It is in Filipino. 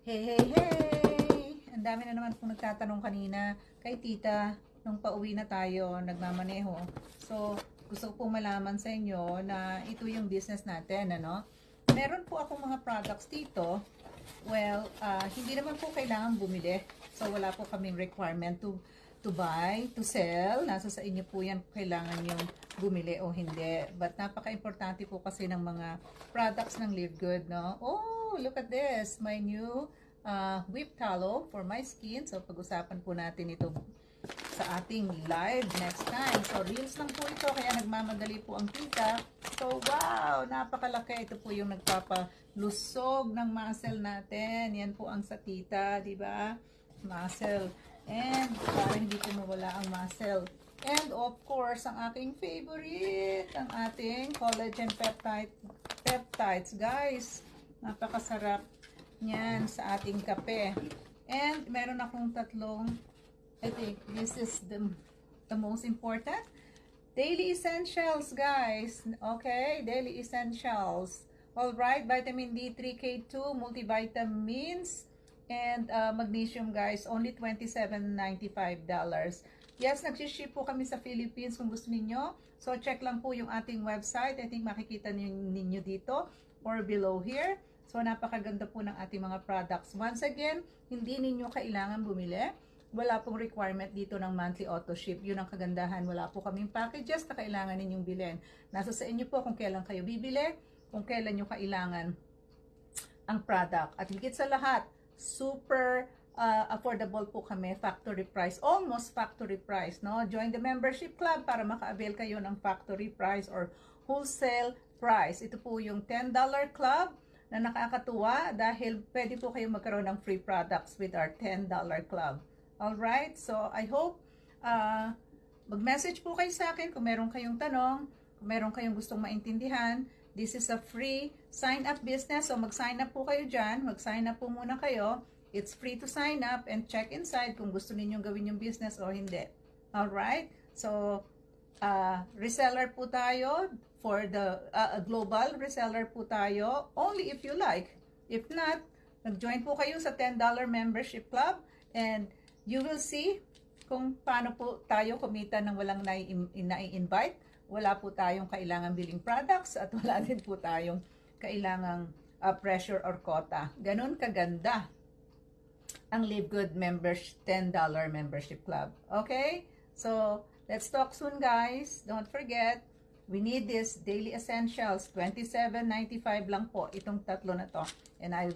Hey, hey, hey! Ang dami na naman pong nagtatanong kanina kay tita nung pauwi na tayo, nagmamaneho. So, gusto ko pong malaman sa inyo na ito yung business natin, ano? Meron po akong mga products dito. Well, hindi naman po kailangan bumili. So, wala po kaming requirement to buy, to sell. Nasa sa inyo po yan kailangan yung bumili o hindi. But napaka-importante po kasi ng mga products ng Live Good, no? Oh, look at this. My new whip tallow for my skin. So, pag-usapan po natin ito sa ating live next time. So, reels lang po ito. Kaya nagmamadali po ang tita. So, wow! Napakalaki. Ito po yung nagpapalusog ng muscle natin. Yan po ang sa tita, di ba? Muscle. And, para hindi po mawala ang muscle. And, of course, ang aking favorite, ang ating collagen peptides. Guys, napakasarap niyan sa ating kape. And, meron akong tatlong, I think this is the most important. Daily essentials, guys. Okay, daily essentials. Alright, vitamin D3, K2, multivitamins, and magnesium, guys. Only $27.95. Yes, nagsiship po kami sa Philippines kung gusto ninyo. So, check lang po yung ating website. I think makikita ninyo dito or below here. So, napakaganda po ng ating mga products. Once again, hindi ninyo kailangan bumili. Wala pong requirement dito ng monthly auto ship. Yun ang kagandahan. Wala po kaming packages na kailangan ninyong bilhin. Nasa sa inyo po kung kailan kayo bibili, kung kailan nyo kailangan ang product. At higit sa lahat, super affordable po kami, factory price, almost factory price, no? Join the membership club para maka-avail kayo ng factory price or wholesale price. Ito po yung $10 club na nakakatuwa dahil pwede po kayo magkaroon ng free products with our $10 club. Alright, so I hope mag-message po kayo sa akin kung meron kayong tanong, kung meron kayong gustong maintindihan. This is a free sign-up business, so mag-sign up po kayo dyan. Mag-sign up po muna kayo. It's free to sign up and check inside kung gusto ninyong gawin yung business o hindi. Alright, so reseller po tayo for the global reseller po tayo only if you like. If not, nag-join po kayo sa $10 membership club and you will see kung paano po tayo kumita ng walang nai-invite. Wala po tayong kailangan billing products at wala din po tayong kailangang pressure or quota. Ganon kaganda ang Live Good members $10 membership club. Okay? So, let's talk soon, guys. Don't forget, we need this daily essentials. $27.95 lang po itong tatlo na to. And I